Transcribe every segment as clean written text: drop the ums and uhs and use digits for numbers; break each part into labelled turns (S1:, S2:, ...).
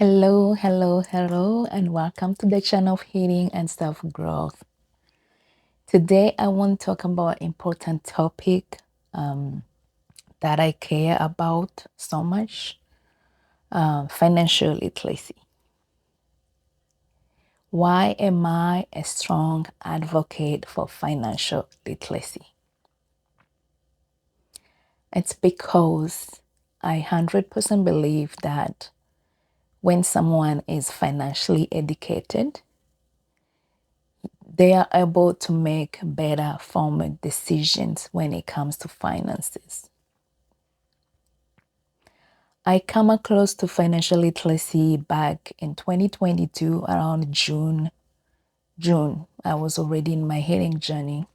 S1: Hello, and welcome to the channel of Healing and Self-Growth. Today, I want to talk about an important topic that I care about so much, financial literacy. Why am I a strong advocate for financial literacy? It's because I 100% believe that when someone is financially educated, they are able to make better formed decisions when it comes to finances. I come across to financial literacy back in 2022 around June. I was already in my healing journey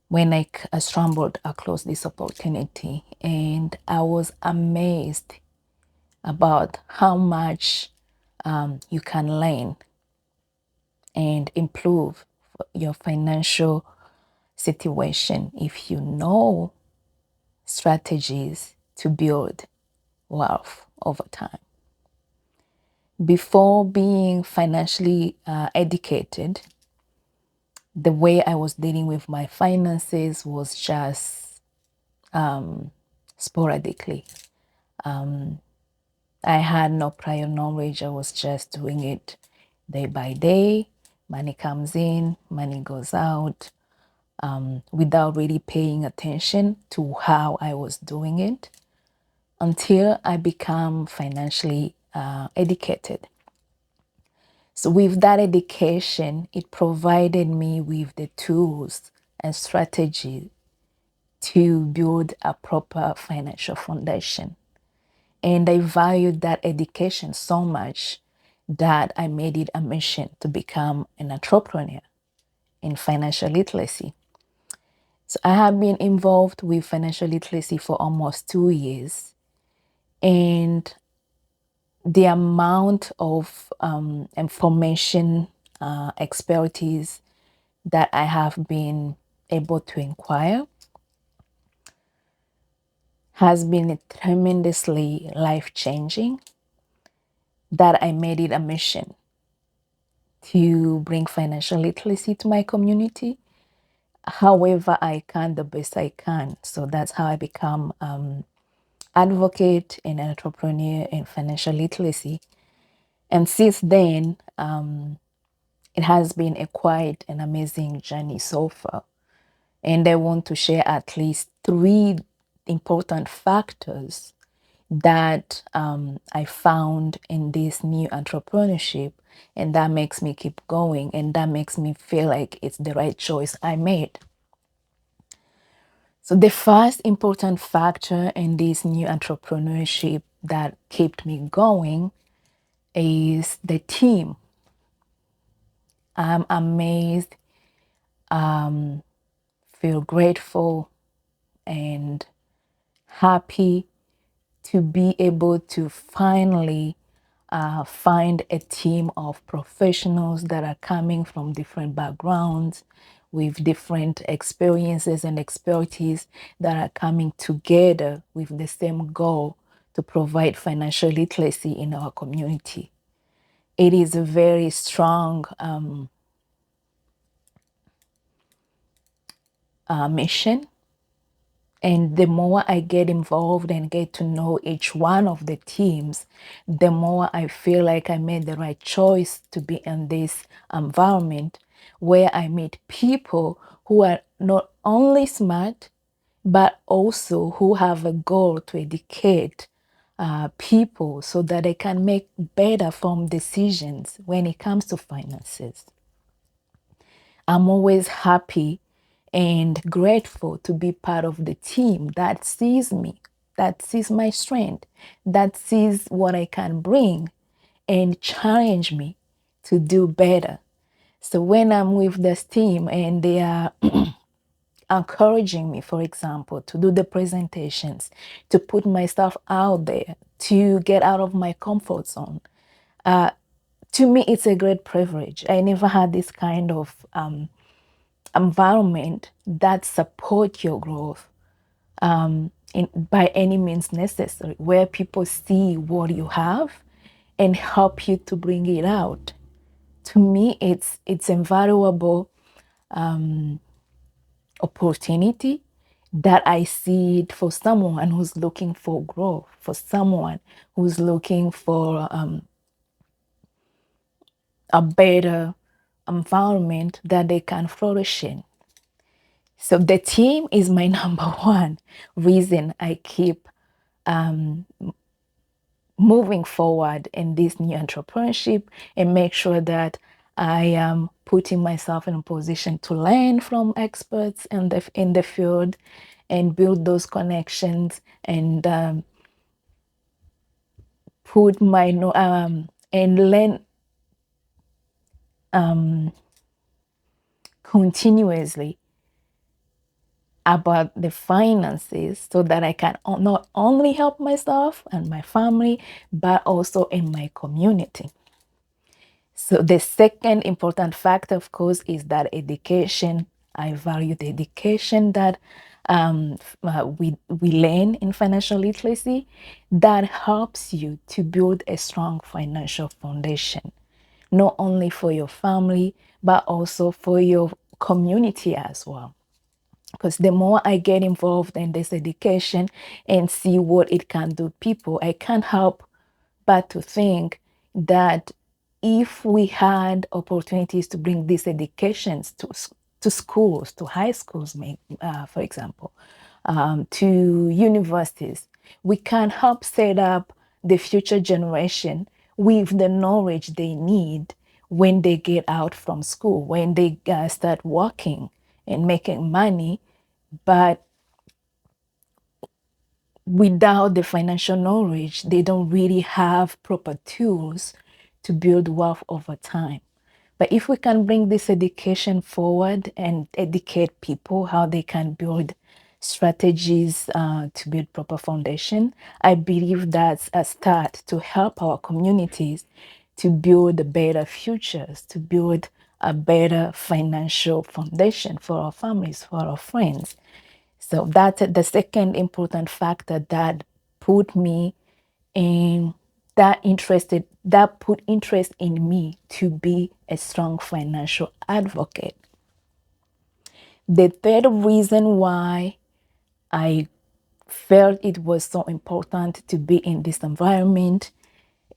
S1: when I stumbled across this opportunity, and I was amazed about how much you can learn and improve your financial situation if you know strategies to build wealth over time. Before being financially educated, the way I was dealing with my finances was just sporadically. I had no prior knowledge. I was just doing it day by day. Money comes in, money goes out, without really paying attention to how I was doing it until I become financially educated. So with that education, it provided me with the tools and strategies to build a proper financial foundation. And I valued that education so much that I made it a mission to become an entrepreneur in financial literacy. So I have been involved with financial literacy for almost 2 years. And the amount of information, expertise that I have been able to inquire has been tremendously life-changing, that I made it a mission to bring financial literacy to my community however I can, the best I can. So that's how I become advocate and entrepreneur in financial literacy. And since then, it has been a quite an amazing journey so far. And I want to share at least 3 important factors that I found in this new entrepreneurship, and that makes me keep going, and that makes me feel like it's the right choice I made. So the first important factor in this new entrepreneurship that kept me going is the team. I'm amazed, feel grateful and happy to be able to finally find a team of professionals that are coming from different backgrounds with different experiences and expertise that are coming together with the same goal to provide financial literacy in our community. It is a very strong mission. And the more I get involved and get to know each one of the teams, the more I feel like I made the right choice to be in this environment where I meet people who are not only smart, but also who have a goal to educate people so that they can make better formed decisions when it comes to finances. I'm always happy and grateful to be part of the team that sees me, that sees my strength, that sees what I can bring and challenge me to do better. So when I'm with this team and they are encouraging me, for example, to do the presentations, to put myself out there, to get out of my comfort zone, to me, it's a great privilege. I never had this kind of environment that support your growth by any means necessary, where people see what you have and help you to bring it out. To me, it's invaluable opportunity that I see it for someone who's looking for growth, for someone who's looking for a better environment that they can flourish in. So the team is my number one reason I keep moving forward in this new entrepreneurship and make sure that I am putting myself in a position to learn from experts in the field and build those connections and put my and learn continuously about the finances so that I can not only help myself and my family, but also in my community. So the second important factor, of course, is that education. I value the education that we learn in financial literacy that helps you to build a strong financial foundation, not only for your family, but also for your community as well. Because the more I get involved in this education and see what it can do people, I can't help but to think that if we had opportunities to bring these educations to schools, to high schools, for example, to universities, we can help set up the future generation with the knowledge they need when they get out from school, when they start working and making money. But without the financial knowledge, they don't really have proper tools to build wealth over time. But if we can bring this education forward and educate people how they can build strategies to build proper foundation, I believe that's a start to help our communities to build better futures, to build a better financial foundation for our families, for our friends. So that's the second important factor that put me in that put interest in me to be a strong financial advocate. The third reason why I felt it was so important to be in this environment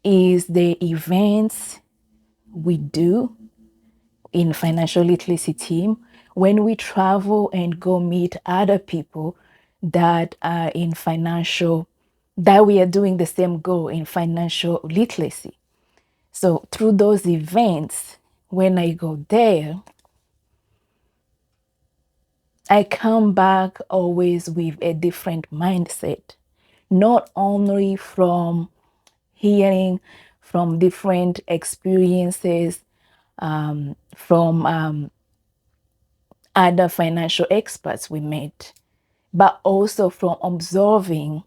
S1: is the events we do in financial literacy team when we travel and go meet other people that are in financial that we are doing the same goal in financial literacy. So through those events, when I go there, I come back always with a different mindset, not only from hearing from different experiences from other financial experts we met, but also from observing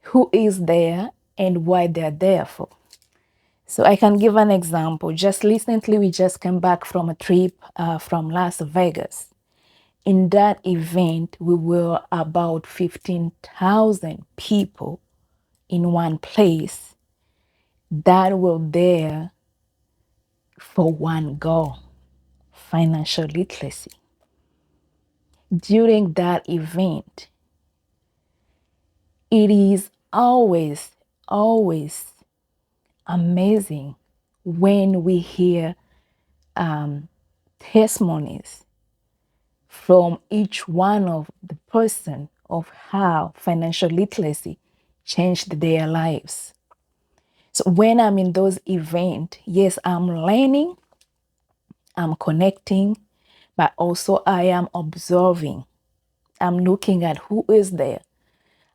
S1: who is there and why they're there for. So I can give an example. Just recently, we just came back from a trip from Las Vegas. In that event, we were about 15,000 people in one place that were there for one goal: financial literacy. During that event, it is always amazing when we hear testimonies from each one of the person of how financial literacy changed their lives. So when I'm in those events, yes, I'm learning, I'm connecting, but also I am observing. I'm looking at who is there.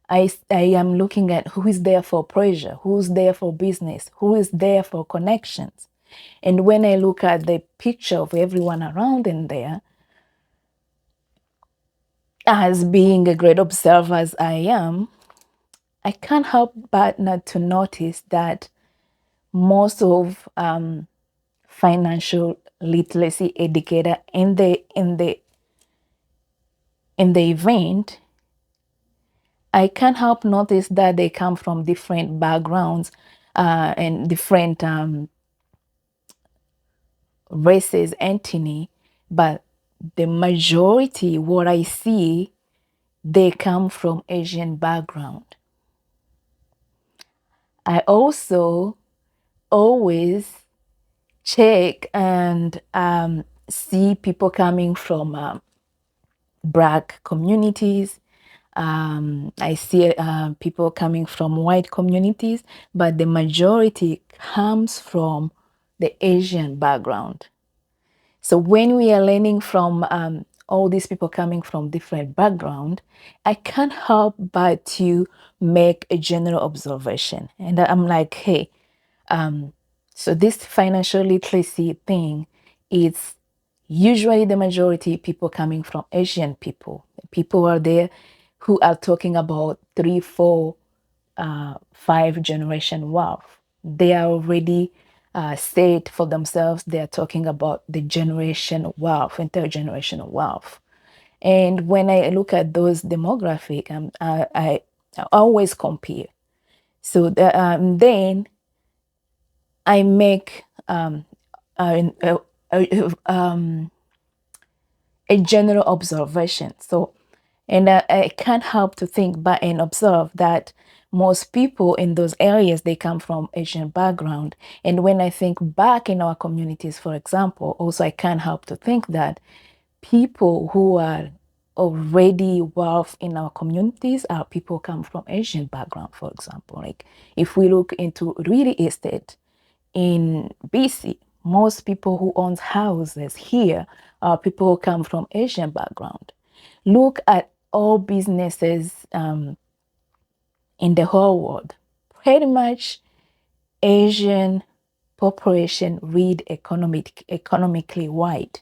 S1: I am looking at who is there for pleasure, who's there for business, who is there for connections. And when I look at the picture of everyone around in there, as being a great observer as I am, I can't help but not to notice that most of financial literacy educator in the event, I can't help notice that they come from different backgrounds and different races, ethnic, but the majority, what I see, they come from Asian background. I also always check and see people coming from Black communities. I see people coming from white communities, but the majority comes from the Asian background. So when we are learning from all these people coming from different background, I can't help but to make a general observation. And I'm like, hey, so this financial literacy thing is usually the majority people coming from Asian people. People are there who are talking about 3, 4, 5 generation wealth. They are already said for themselves. They are talking about the generation wealth, intergenerational wealth. And when I look at those demographic, I always compare. So then I make a, a, a, a general observation. So, and I can't help to think back and observe that most people in those areas, they come from Asian background. And when I think back in our communities, for example, also I can't help to think that people who are already wealth in our communities are people come from Asian background, for example. Like if we look into real estate, in BC, most people who owns houses here are people who come from Asian background. Look at all businesses in the whole world. Pretty much Asian population read economically wide.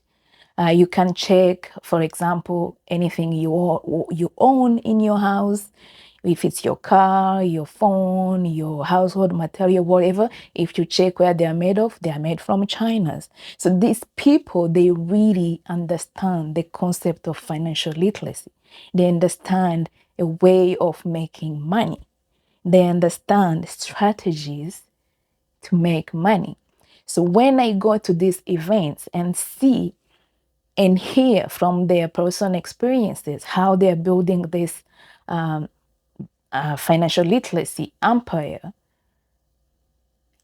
S1: You can check, for example, anything you own in your house, if it's your car, your phone, your household material, whatever. If you check where they are made of, they are made from China. So these people, they really understand the concept of financial literacy. They understand a way of making money. They understand strategies to make money. So when I go to these events and see and hear from their personal experiences how they're building this financial literacy empire,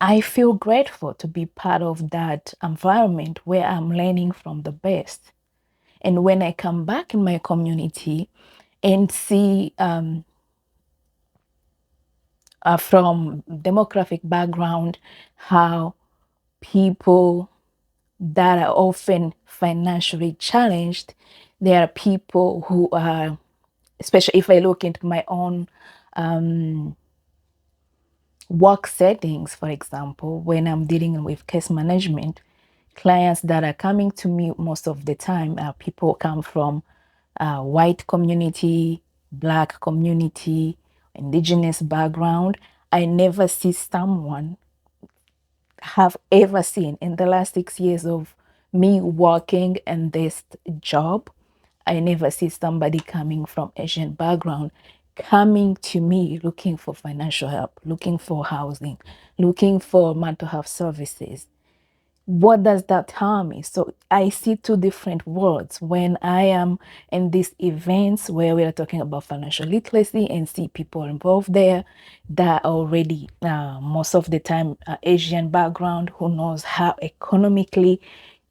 S1: I feel grateful to be part of that environment where I'm learning from the best. And when I come back in my community and see from demographic background how people that are often financially challenged, there are people who are, especially if I look into my own work settings, for example, when I'm dealing with case management, clients that are coming to me most of the time are people come from white community, Black community, indigenous background. I never see someone have ever seen in the last 6 years of me working in this job. I never see somebody coming from Asian background coming to me looking for financial help, looking for housing, looking for mental health services. What does that tell me? So I see two different worlds when I am in these events where we are talking about financial literacy and see people involved there that are already most of the time Asian background who knows how economically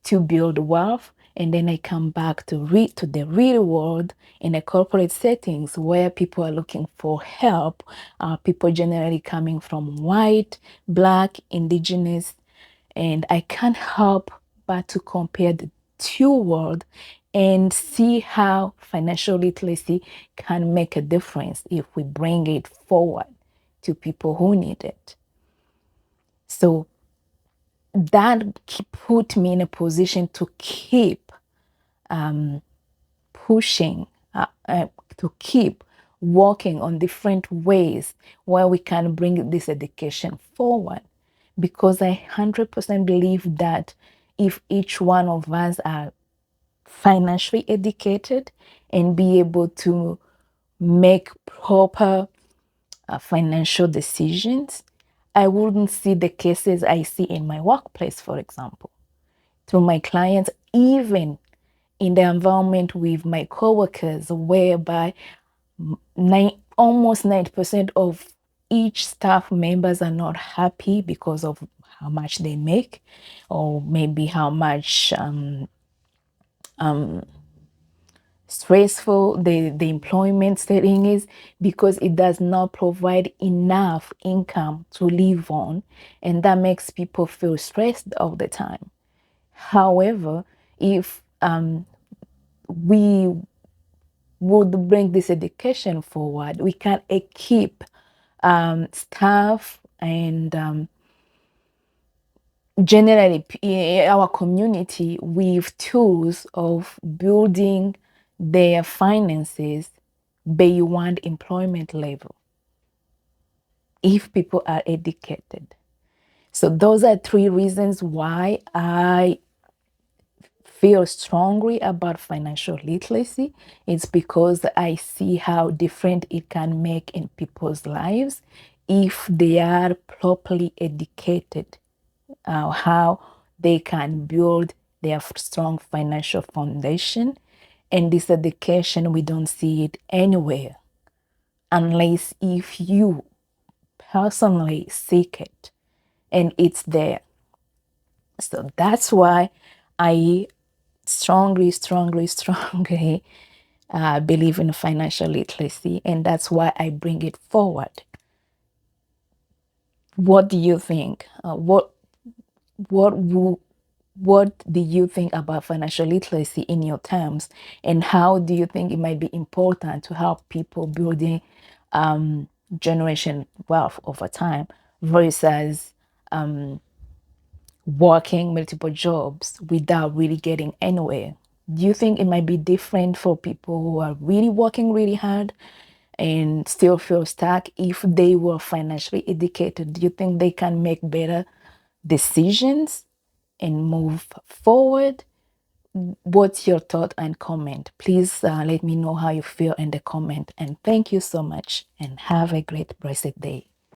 S1: to build wealth. And then I come back to the real world in a corporate settings where people are looking for help. People generally coming from white, Black, indigenous, and I can't help but to compare the two worlds and see how financial literacy can make a difference if we bring it forward to people who need it. So that put me in a position to keep pushing, to keep working on different ways where we can bring this education forward. Because I 100% believe that if each one of us are financially educated and be able to make proper financial decisions, I wouldn't see the cases I see in my workplace, for example, through my clients, even in the environment with my coworkers, whereby almost 90% of each staff members are not happy because of how much they make, or maybe how much stressful the employment setting is, because it does not provide enough income to live on, and that makes people feel stressed all the time. However, if we would bring this education forward, we can equip staff and generally our community with tools of building their finances beyond employment level if people are educated. So those are three reasons why I feel strongly about financial literacy. It's because I see how different it can make in people's lives if they are properly educated, how they can build their strong financial foundation. And this education, we don't see it anywhere unless if you personally seek it and it's there. So that's why I strongly believe in financial literacy, and that's why I bring it forward. What do you think? What wo- what do you think about financial literacy in your terms, and how do you think it might be important to help people building generation wealth over time versus working multiple jobs without really getting anywhere? Do you think it might be different for people who are really working really hard and still feel stuck if they were financially educated? Do you think they can make better decisions and move forward? What's your thought and comment? Please let me know how you feel in the comment. And thank you so much, and have a great blessed day.